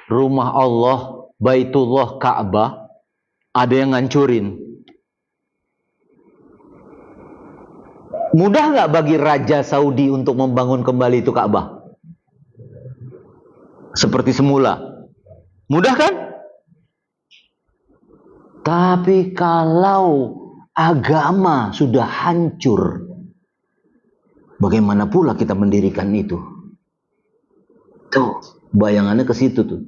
rumah Allah, Baitullah, Ka'bah, ada yang ngancurin. Mudah nggak bagi Raja Saudi untuk membangun kembali itu Ka'bah seperti semula? Mudah kan? Tapi kalau agama sudah hancur, bagaimana pula kita mendirikan itu? Tuh, bayangannya ke situ tuh.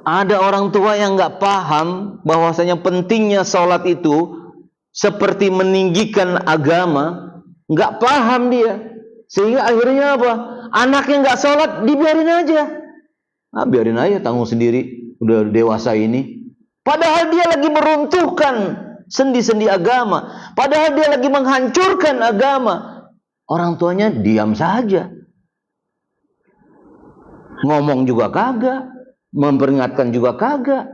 Ada orang tua yang nggak paham bahwasanya pentingnya sholat itu seperti meninggikan agama, nggak paham dia, sehingga akhirnya apa? Anaknya nggak sholat, dibiarin aja. Biarin aja, tanggung sendiri, udah dewasa ini. Padahal dia lagi meruntuhkan sendi-sendi agama, padahal dia lagi menghancurkan agama. Orang tuanya diam saja, ngomong juga kagak, memperingatkan juga kagak.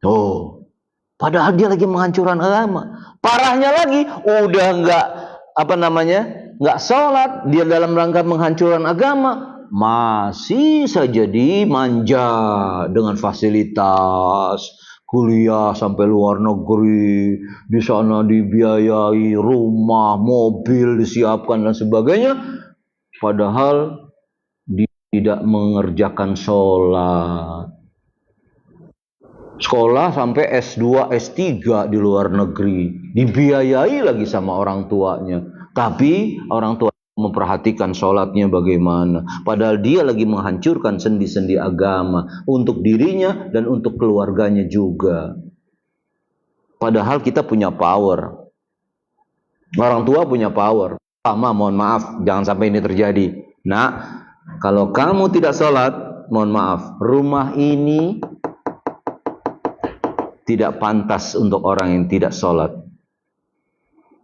Oh, padahal dia lagi menghancurkan agama. Parahnya lagi, udah nggak sholat, dia dalam rangka menghancurkan agama, masih saja dimanja dengan fasilitas kuliah sampai luar negeri, di sana dibiayai rumah, mobil disiapkan dan sebagainya, padahal dia tidak mengerjakan sholat. Sekolah sampai S2, S3 di luar negeri, dibiayai lagi sama orang tuanya, tapi orang tua memperhatikan sholatnya bagaimana, padahal dia lagi menghancurkan sendi-sendi agama untuk dirinya dan untuk keluarganya juga. Padahal kita punya power, orang tua punya power. Mohon maaf, jangan sampai ini terjadi. Nah, kalau kamu tidak sholat, mohon maaf, rumah ini tidak pantas untuk orang yang tidak sholat.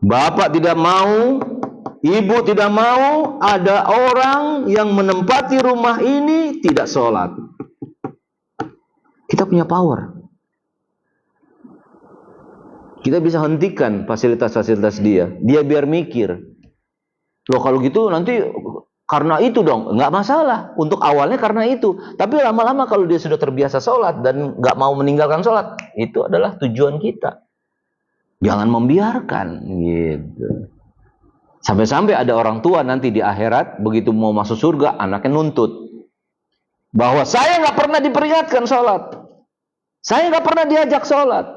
Bapak tidak mau, ibu tidak mau ada orang yang menempati rumah ini tidak sholat. Kita punya power. Kita bisa hentikan fasilitas-fasilitas dia. Dia biar mikir. Loh kalau gitu nanti karena itu dong, nggak masalah. Untuk awalnya karena itu, tapi lama-lama kalau dia sudah terbiasa sholat dan nggak mau meninggalkan sholat, itu adalah tujuan kita. Jangan membiarkan, gitu. Sampai-sampai ada orang tua nanti di akhirat begitu mau masuk surga, anaknya nuntut bahwa saya nggak pernah diperingatkan sholat, saya nggak pernah diajak sholat.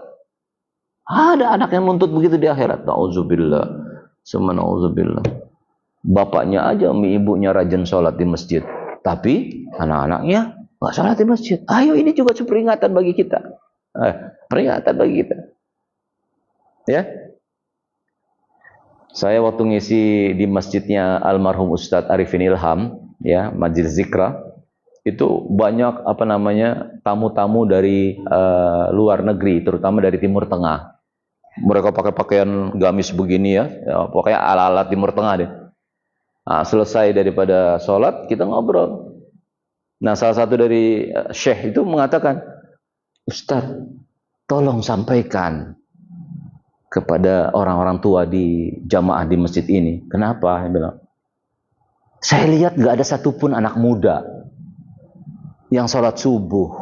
Ada anak yang nuntut begitu di akhirat. Nauzubillah, summa nauzubillah. Bapaknya aja, ibunya rajin sholat di masjid, tapi anak-anaknya nggak sholat di masjid. Ayo, ini juga peringatan bagi kita. Peringatan bagi kita. Ya, saya waktu ngisi di masjidnya almarhum Ustadz Arifin Ilham, ya, Majelis Zikra, itu banyak tamu-tamu dari luar negeri, terutama dari Timur Tengah. Mereka pakai pakaian gamis begini ya pokoknya ala-ala Timur Tengah deh. Nah, selesai daripada sholat, kita ngobrol. Nah, salah satu dari syekh itu mengatakan, Ustadz, tolong sampaikan kepada orang-orang tua di jamaah di masjid ini. Kenapa? Dia bilang, saya lihat gak ada satupun anak muda yang sholat subuh.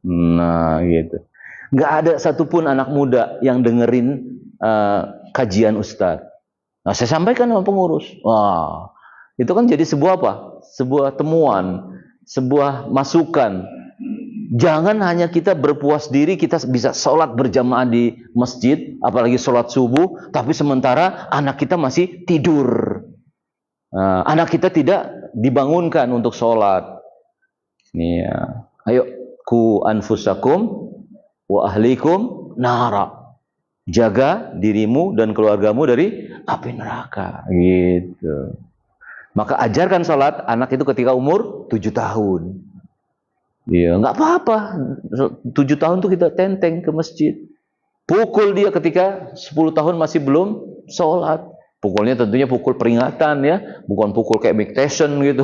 Nah, gitu. Gak ada satupun anak muda yang dengerin kajian Ustadz. Nah, saya sampaikan sama pengurus. Wah, itu kan jadi sebuah apa? Sebuah temuan, sebuah masukan. Jangan hanya kita berpuas diri kita bisa sholat berjamaah di masjid, apalagi sholat subuh, tapi sementara anak kita masih tidur. Anak kita tidak dibangunkan untuk sholat. Ya. Ayo, ku anfusakum wa ahlikum nara. Jaga dirimu dan keluargamu dari api neraka, gitu. Maka ajarkan sholat anak itu ketika umur 7 tahun. Ya, nggak apa-apa. 7 tahun tuh kita tenteng ke masjid. Pukul dia ketika 10 tahun masih belum sholat. Pukulnya tentunya pukul peringatan ya, bukan pukul kayak Mike Tyson gitu.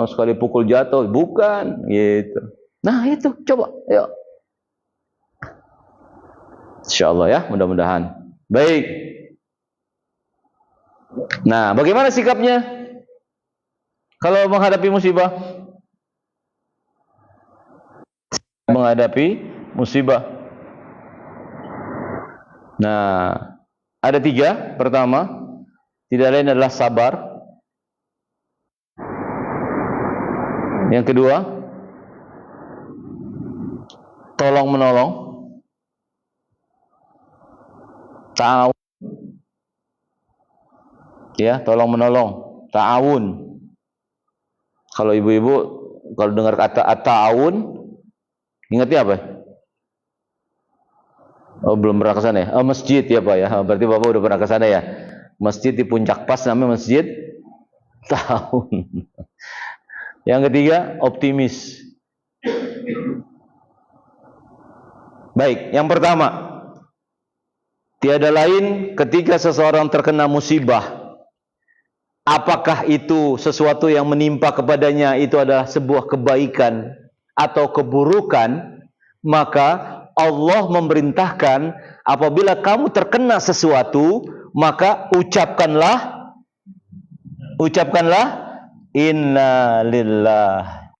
Sekali pukul jatuh, bukan gitu. Nah, itu coba, yuk. Insyaallah ya, mudah-mudahan. Baik. Nah, bagaimana sikapnya kalau menghadapi musibah? Menghadapi musibah. Nah, ada 3. Pertama, tidak lain adalah sabar. Yang kedua, tolong menolong. Ta'awun. Ya, tolong menolong. Ta'awun. Kalau ibu-ibu kalau dengar kata ta'awun, ingatnya apa? Oh, belum pernah ke sana ya? Oh, masjid ya Pak ya. Berarti Bapak udah pernah ke sana ya. Masjid di Puncak Pas namanya Masjid Ta'awun. Yang ketiga, optimis. Baik, yang pertama, tiada lain ketika seseorang terkena musibah, apakah itu sesuatu yang menimpa kepadanya itu adalah sebuah kebaikan atau keburukan, maka Allah memerintahkan apabila kamu terkena sesuatu, maka ucapkanlah inna lillah.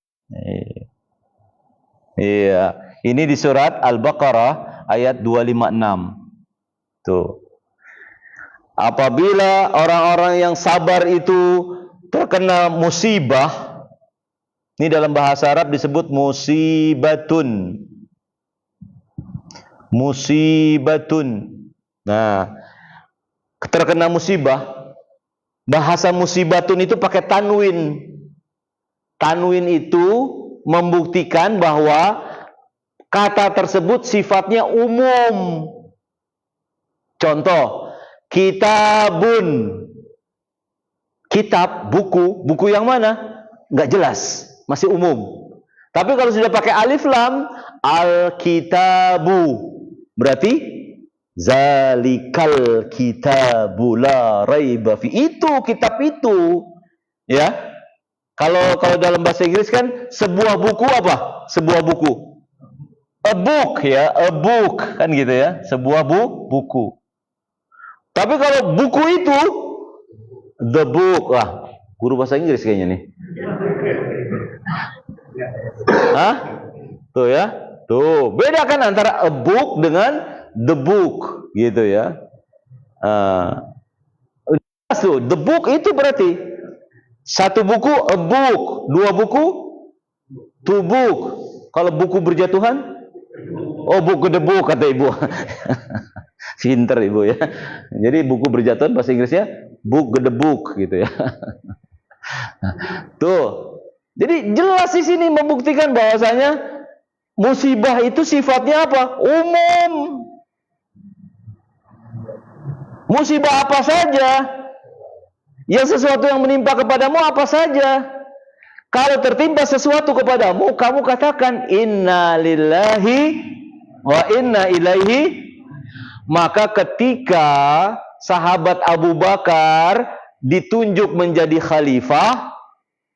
Iya, ini di surat Al-Baqarah ayat 256. Tuh. Apabila orang-orang yang sabar itu terkena musibah, ini dalam bahasa Arab disebut musibatun. Musibatun. Nah, terkena musibah, bahasa musibatun itu pakai tanwin. Tanwin itu membuktikan bahwa kata tersebut sifatnya umum. Contoh, kitabun. Kitab, buku. Buku yang mana? Enggak jelas, masih umum. Tapi kalau sudah pakai alif lam, al-kitabu, berarti zalikal kitabu la raiba fi. Itu kitab itu. Ya. Kalau dalam bahasa Inggris kan sebuah buku apa? Sebuah buku. A book ya, a book kan gitu ya. Sebuah buku. Tapi kalau buku itu the book. Wah, guru bahasa Inggris kayaknya nih. Hah? Tuh ya. Tuh, beda kan antara a book dengan the book gitu ya. The book itu berarti satu buku a book, dua buku two book. Kalau buku berjatuhan, oh buku the book kata ibu. Pinter ibu ya. Jadi buku berjatuhan bahasa Inggrisnya book the book gitu ya. Tuh. Jadi jelas di sini membuktikan bahwasanya musibah itu sifatnya apa? Umum. Musibah apa saja? Yang sesuatu yang menimpa kepadamu apa saja? Kalau tertimpa sesuatu kepadamu, kamu katakan inna lillahi wa inna ilaihi. Maka ketika sahabat Abu Bakar ditunjuk menjadi khalifah,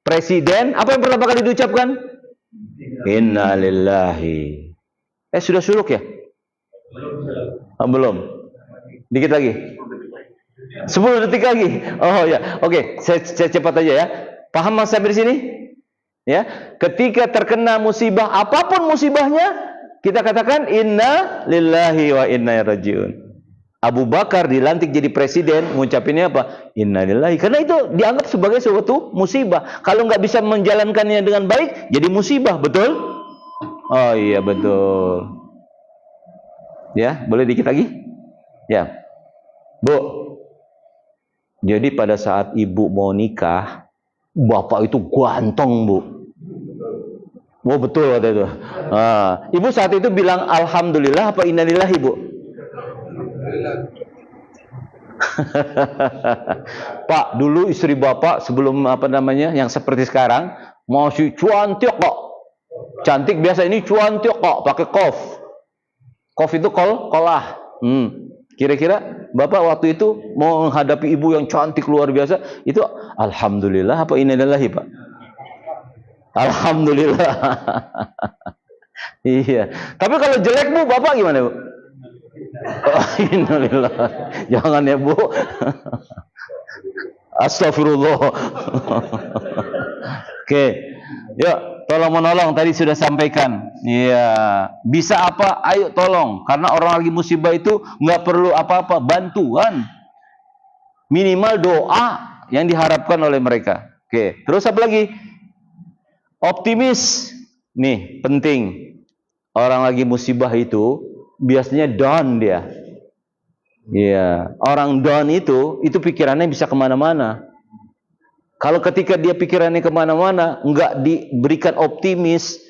presiden, apa yang pertama kali diucapkan? Inna lillahi. Sudah suluk ya? Belum. Dikit lagi. 10 detik lagi. Oh ya, oke. Saya cepat aja ya. Paham mas sampai di sini? Ya. Ketika terkena musibah, apapun musibahnya, kita katakan inna lillahi wa inna ilaihi rajiun. Abu Bakar dilantik jadi presiden, ngucapinnya apa? Inna lillahi. Karena itu dianggap sebagai suatu musibah. Kalau nggak bisa menjalankannya dengan baik, jadi musibah, betul? Oh iya betul. Ya, boleh dikit lagi? Ya, Bu. Jadi pada saat ibu mau nikah, bapak itu ganteng, Bu. Oh betul kata itu. Ibu saat itu bilang alhamdulillah apa innalillahi, Bu? Pak, dulu istri bapak sebelum apa namanya yang seperti sekarang masih cantik kok. Cantik biasa, ini cantik kok, pakai kof. Kof itu kolah. Kira-kira Bapak waktu itu mau menghadapi ibu yang cantik luar biasa, itu alhamdulillah apa innalillahi, Pak? Alhamdulillah. Iya. Tapi kalau jelek Bu, Bapak gimana Bu? Oh, innalillah. Jangan ya Bu. Astagfirullah. Oke. Yuk, tolong menolong tadi sudah sampaikan. Iya. Bisa apa? Ayo tolong. Karena orang lagi musibah itu nggak perlu apa-apa, bantuan. Minimal doa yang diharapkan oleh mereka. Oke. Terus apa lagi? Optimis. Nih, penting. Orang lagi musibah itu biasanya down dia. Iya, orang down itu pikirannya bisa kemana-mana. Kalau ketika dia pikirannya kemana-mana, enggak diberikan optimis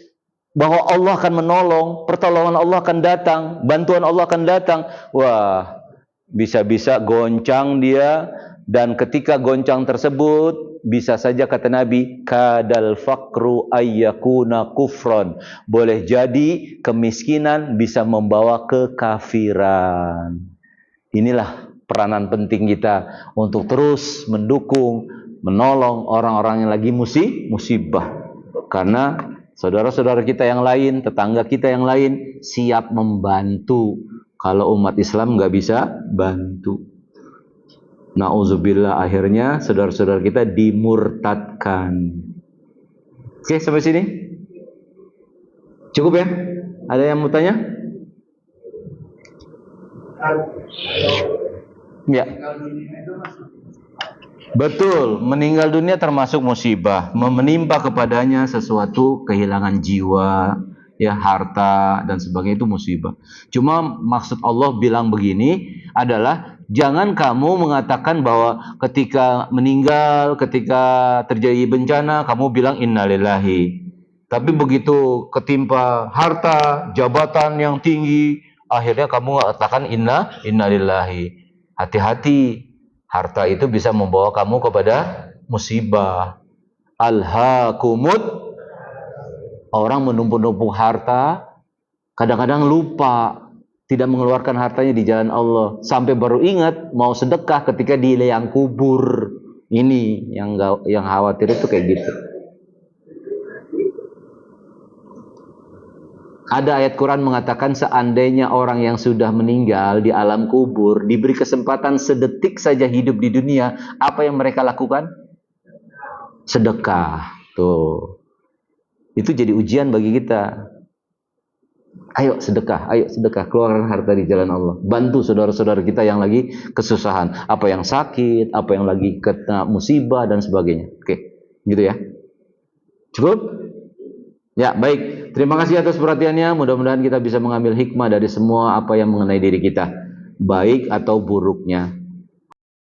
bahwa Allah akan menolong, pertolongan Allah akan datang, bantuan Allah akan datang, wah, bisa-bisa goncang dia. Dan ketika goncang tersebut, bisa saja kata Nabi, kadal fakru ayyakuna kufron. Boleh jadi kemiskinan bisa membawa kekafiran. Inilah peranan penting kita untuk terus mendukung, menolong orang-orang yang lagi musibah. Karena saudara-saudara kita yang lain, tetangga kita yang lain siap membantu. Kalau umat Islam nggak bisa bantu. Nauzubillah, akhirnya saudara-saudara kita dimurtadkan. Oke, sampai sini. Cukup ya? Ada yang mau tanya? Ya. Betul, meninggal dunia termasuk musibah. Menimpa kepadanya sesuatu kehilangan jiwa, ya, harta dan sebagainya, itu musibah. Cuma maksud Allah bilang begini adalah jangan kamu mengatakan bahwa ketika meninggal, ketika terjadi bencana, kamu bilang innalillahi. Tapi begitu ketimpa harta, jabatan yang tinggi, akhirnya kamu katakan innalillahi. Hati-hati, harta itu bisa membawa kamu kepada musibah. Alhaakumut, orang menumpuk-numpuk harta, kadang-kadang lupa tidak mengeluarkan hartanya di jalan Allah, sampai baru ingat mau sedekah ketika di liang kubur. Ini yang khawatir itu kayak gitu. Ada ayat Quran mengatakan seandainya orang yang sudah meninggal di alam kubur diberi kesempatan sedetik saja hidup di dunia, apa yang mereka lakukan? Sedekah. Tuh. Itu jadi ujian bagi kita. Ayo sedekah, keluarkan harta di jalan Allah. Bantu saudara-saudara kita yang lagi kesusahan, apa yang sakit, apa yang lagi kena musibah dan sebagainya. Oke, gitu ya. Cukup? Ya, baik. Terima kasih atas perhatiannya. Mudah-mudahan kita bisa mengambil hikmah dari semua apa yang mengenai diri kita, baik atau buruknya.